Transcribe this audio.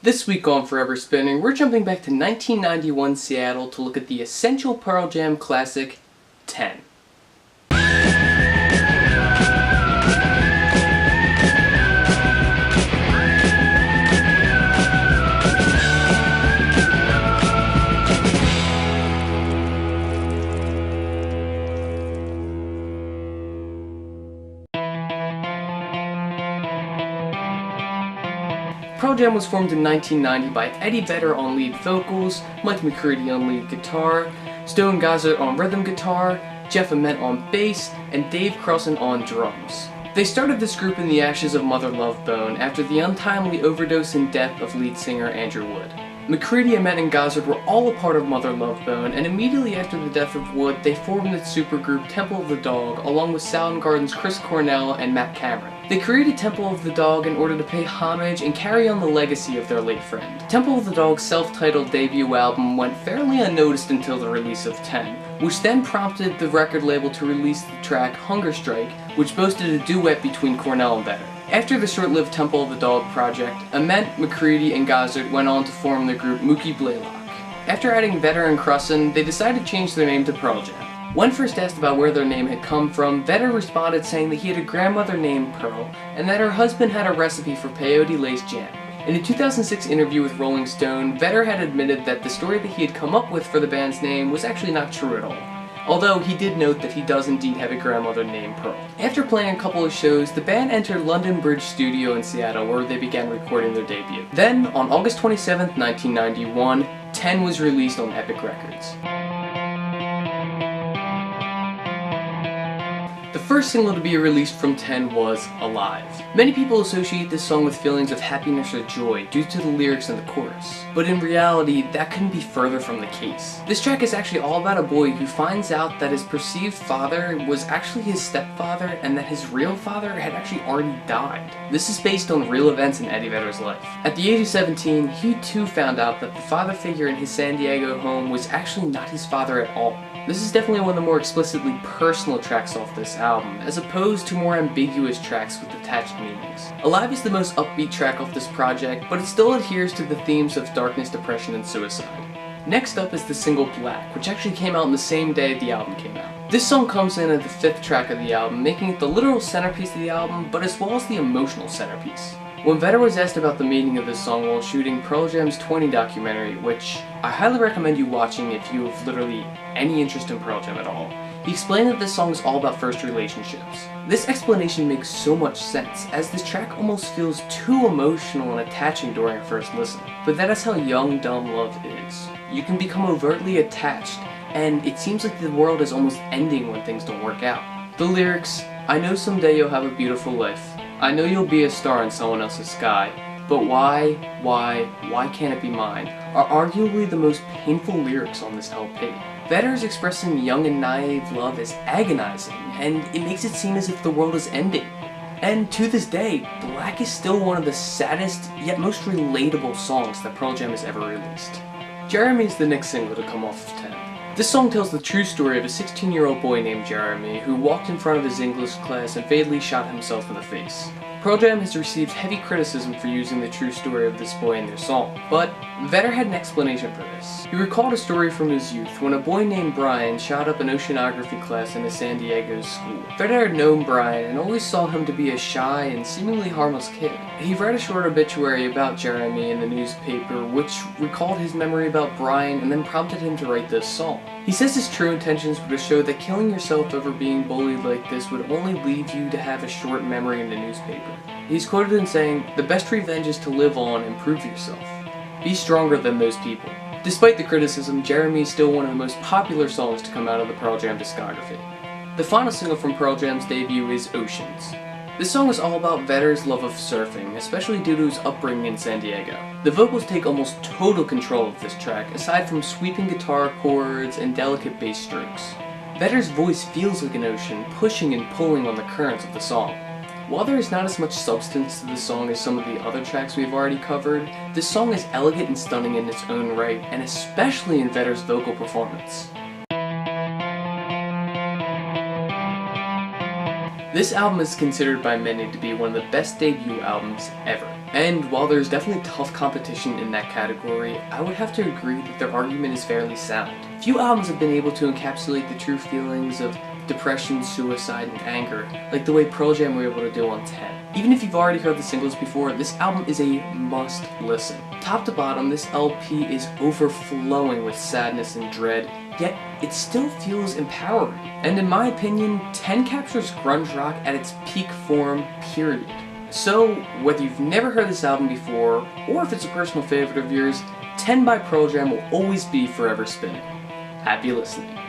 This week on Forever Spinning, we're jumping back to 1991 Seattle to look at the essential Pearl Jam classic, 10. Pearl Jam was formed in 1990 by Eddie Vedder on lead vocals, Mike McCready on lead guitar, Stone Gossard on rhythm guitar, Jeff Ament on bass, and Dave Crossan on drums. They started this group in the ashes of Mother Love Bone after the untimely overdose and death of lead singer Andrew Wood. McCready, Ament, and Gossard were all a part of Mother Love Bone, and immediately after the death of Wood, they formed the supergroup Temple of the Dog, along with Soundgarden's Chris Cornell and Matt Cameron. They created Temple of the Dog in order to pay homage and carry on the legacy of their late friend. Temple of the Dog's self-titled debut album went fairly unnoticed until the release of 10, which then prompted the record label to release the track Hunger Strike, which boasted a duet between Cornell and Vedder. After the short-lived Temple of the Dog project, Ament, McCready, and Gossard went on to form the group Mookie Blaylock. After adding Vedder and Crossan, they decided to change their name to Pearl Jam. When first asked about where their name had come from, Vedder responded saying that he had a grandmother named Pearl, and that her husband had a recipe for peyote laced jam. In a 2006 interview with Rolling Stone, Vedder had admitted that the story that he had come up with for the band's name was actually not true at all. Although he did note that he does indeed have a grandmother named Pearl. After playing a couple of shows, the band entered London Bridge Studio in Seattle where they began recording their debut. Then, on August 27, 1991, 10 was released on Epic Records. The first single to be released from 10 was Alive. Many people associate this song with feelings of happiness or joy due to the lyrics in the chorus, but in reality, that couldn't be further from the case. This track is actually all about a boy who finds out that his perceived father was actually his stepfather and that his real father had actually already died. This is based on real events in Eddie Vedder's life. At the age of 17, he too found out that the father figure in his San Diego home was actually not his father at all. This is definitely one of the more explicitly personal tracks off this album, as opposed to more ambiguous tracks with attached meanings. Alive is the most upbeat track off this project, but it still adheres to the themes of darkness, depression, and suicide. Next up is the single Black, which actually came out on the same day the album came out. This song comes in at the 5th track of the album, making it the literal centerpiece of the album, but as well as the emotional centerpiece. When Vedder was asked about the meaning of this song while shooting Pearl Jam's 20 documentary, which I highly recommend you watching if you have literally any interest in Pearl Jam at all, he explained that this song is all about first relationships. This explanation makes so much sense, as this track almost feels too emotional and attaching during a first listen. But that is how young, dumb love is. You can become overtly attached, and it seems like the world is almost ending when things don't work out. The lyrics, "I know someday you'll have a beautiful life. I know you'll be a star in someone else's sky, but why can't it be mine?" are arguably the most painful lyrics on this LP. Vedder is expressing young and naive love as agonizing, and it makes it seem as if the world is ending. And to this day, Black is still one of the saddest, yet most relatable songs that Pearl Jam has ever released. Jeremy is the next single to come off of 10. This song tells the true story of a 16-year-old boy named Jeremy who walked in front of his English class and fatally shot himself in the face. Pearl Jam has received heavy criticism for using the true story of this boy in their song, but Vedder had an explanation for this. He recalled a story from his youth when a boy named Brian shot up an oceanography class in a San Diego school. Vedder had known Brian and always saw him to be a shy and seemingly harmless kid. He read a short obituary about Jeremy in the newspaper which recalled his memory about Brian and then prompted him to write this song. He says his true intentions were to show that killing yourself over being bullied like this would only leave you to have a short memory in the newspaper. He's quoted in saying, "The best revenge is to live on and prove yourself. Be stronger than those people." Despite the criticism, Jeremy is still one of the most popular songs to come out of the Pearl Jam discography. The final single from Pearl Jam's debut is Oceans. This song is all about Vedder's love of surfing, especially due to his upbringing in San Diego. The vocals take almost total control of this track, aside from sweeping guitar chords and delicate bass strokes. Vedder's voice feels like an ocean, pushing and pulling on the currents of the song. While there is not as much substance to the song as some of the other tracks we've already covered, this song is elegant and stunning in its own right, and especially in Vedder's vocal performance. This album is considered by many to be one of the best debut albums ever. And while there's definitely tough competition in that category, I would have to agree that their argument is fairly sound. Few albums have been able to encapsulate the true feelings of depression, suicide, and anger, like the way Pearl Jam were able to do on 10. Even if you've already heard the singles before, this album is a must listen. Top to bottom, this LP is overflowing with sadness and dread, yet it still feels empowering. And in my opinion, 10 captures grunge rock at its peak form, period. So, whether you've never heard this album before, or if it's a personal favorite of yours, 10 by Pearl Jam will always be forever spinning. Happy listening.